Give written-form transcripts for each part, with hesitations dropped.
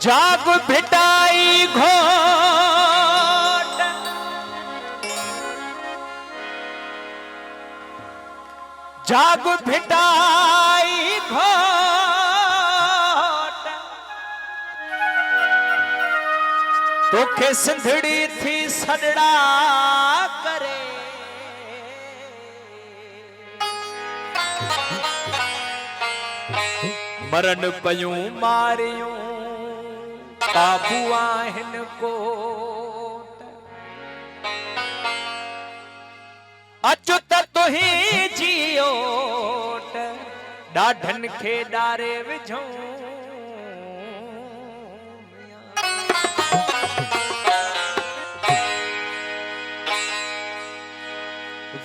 जाग भिटाई घोट जाग भिटाई घोट तोखे सिंधड़ी थी सड़ड़ा करे मरण पयूं मारियूं काबू आहिन कोट अचुत तुही जियोट ॾाढन खे ॾारे विझूं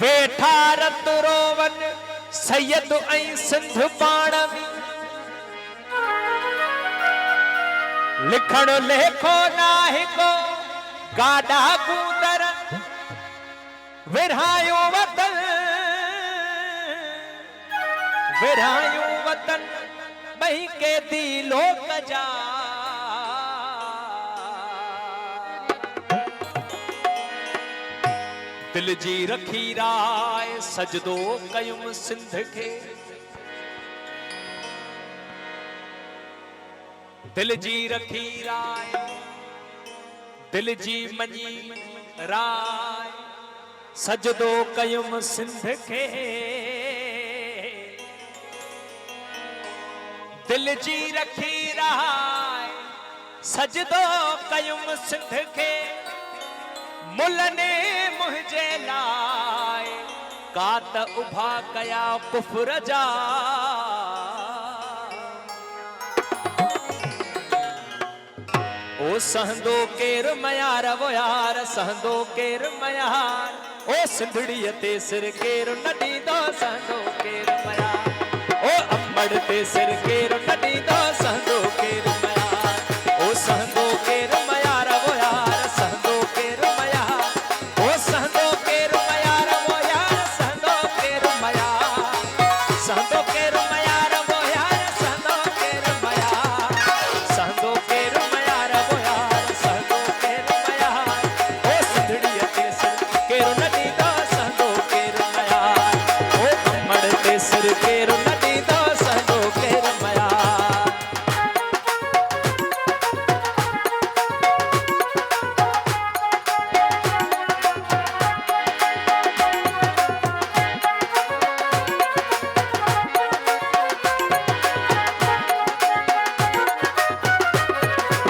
वेठा रत रोवन सैयद ऐं सिंध पाण लिखण लेखो नाहे को गाडा गूंदर विरहायूं वतन बही के दी लोक जा दिल जी रखी राय सजदो कयुम सिंध के दिल जी रखी राय दिल जी मनी राय सजदो कयुम सिंध के दिल जी रखी राय सजदो कयुम सिंध के मुल ने मुझे लाए कात उभा कया कुफर जा ओ सहंदो केर मयार वो यार सहंदो केर मयार ओ सिंधड़ी ते सिर केर नडी दो सहंदो केर मयार ओ अम्बड़ ते सिर केर नडी दो सहंदो केर मयार ओ सहंदो केर मयार वो यार सहंदो केर मयार ओ सहंदो केर मयार वो यार सहंदो केर मयार सहंदो केर मयार वो यार सहंदो केर मयार सहंदो केर मयार वो यार सहंदो केर मयार ओ सिंधड़ी ते सिर केर नडी दो सहंदो केर मयार ओ अम्बड़ ते सिर केर नडी दो सहंदो केर मयार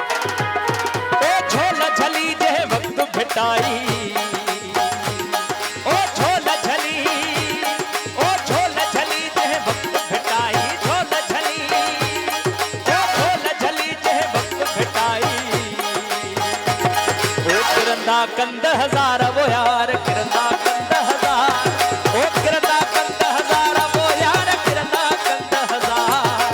ओ झोल झली जे वक्त भिटाई ओ झोल झली जे वक्त भिटाई झोल झली जे वक्त भिटाई ओ किरंदा कंद हजार वो यार किरंदा कंद हजार ओ किरंदा कंद हजार वो यार किरंदा कंद हजार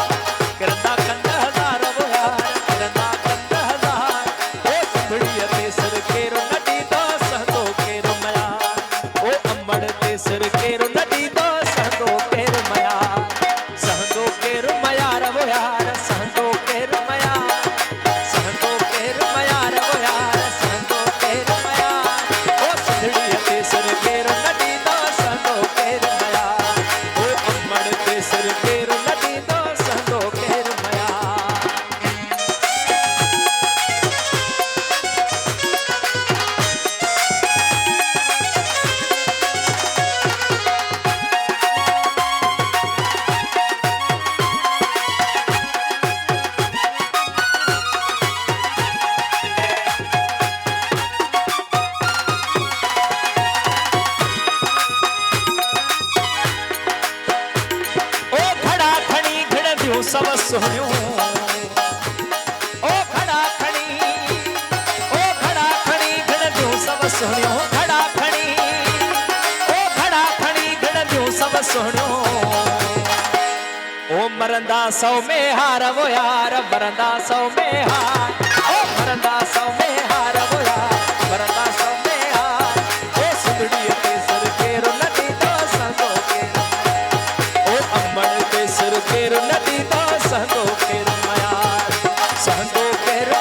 किरंदा कंद हजार वो यार किरंदा कंद हजार ओ सिंधड़ी ते सिर केरो नडी दो सहंदो केरो मयार ओ अम्बड़ ते सिर केरो नडी दो सहंदो केरो मयार सहंदो केरो मयार वो यार सहंदो केरो मयार सहंदो केरो मयार वो यार सहंदो केरो मयार ओ सिंधड़ी ते सिर केरो नडी दो सहंदो केरो मयार ओ अम्बड़ ते सिर केरो नडी दो सहंदो केरो मयार ओ खड़ा खड़ी घिड़ंदियूं सब सुहिणियूं ओ खड़ा खड़ी घिड़ंदियूं सब सुहिणियूं खड़ा खड़ी घिड़ंदियूं सब सुहिणियूं ओ मरंदा सौ में हार वो यार मरंदा सौ में हार ओ मरंदा सौ में हार वो यार मरंदा सौ में हार ओ सिंधड़ी ते सिर केरो नडी दो सहंदो केरो ओ अम्बड़ ते सिर केरो नडी दो सहंदो केरो मयार सहंदो केरो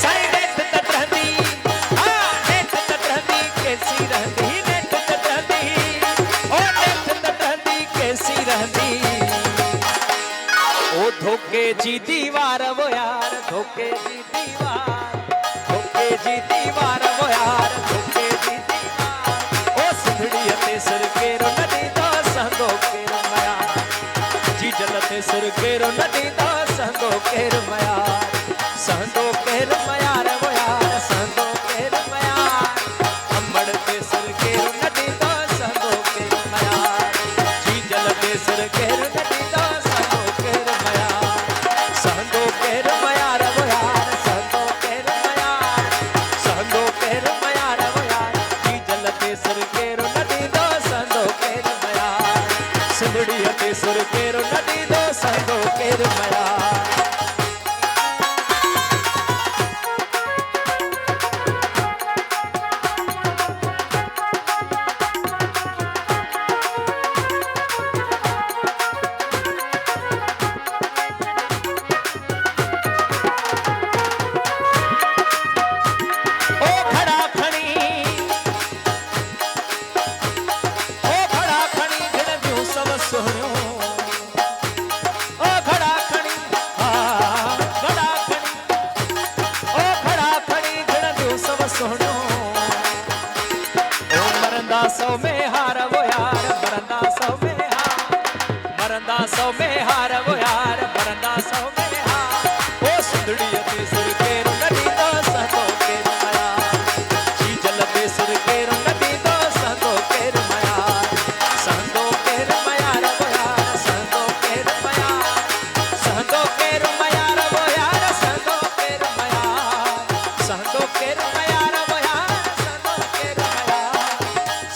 साईं नेठ तट रहंदी हाँ नेठ तट रहंदी कैसी रहंदी नेठ तट रहंदी ओ नेठ तट रहंदी कैसी रहंदी ओ धोखे जी दीवार वो यार धोखे जी दीवार धोखे जी दीवार वो यार धोखे जी दीवार ओ सिंधड़ी ते सिर केरो नदी दा संदो केर मया जी जलते सिर केरो नदी दा संदो केर मया संदो केर मया रे वो यार संदो केर मया अम्बड़ ते सिर केरो नदी दा संदो केर मया जी जलते सिर केरो नदी दा संदो केर मया संदो केर मया रे वो यार संदो केर मया संदो केर मया रे वो यार जी जलते सिर केरो नदी दा संदो केर मया सिंधड़ी ते सिर केरो नदी दा संदो केर मया ओ खड़ा खणी झिड़ंदियूं सभ सुहिणियूं ओ खड़ा खणी हा खड़ा खणी ओ खड़ा खणी झिड़ंदियूं सभ सुहिणियूं ओ मरंदा सौ में हार वो यार मरंदा सौ में हार मरंदा सौ में हार वो यार मरंदा सौ में हार ओ सिंधड़ी ते सिर केर नदी दा संदो केर मया जी जल ते सिर केर नदी दा संदो केर मया संदो केर मया रे वो यार संदो केर मया संदो केर मया रे वो यार संदो केर मया संदो केर मया रे वो यार संदो केर मया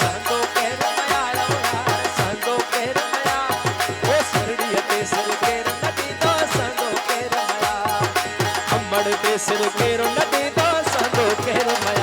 संदो केर मया रे वो यार संदो केर मया ओ सिरड़ी ते सिर केर नदी दा संदो केर मया अम्बड़ ते सिर केर नदी दा संदो केर मया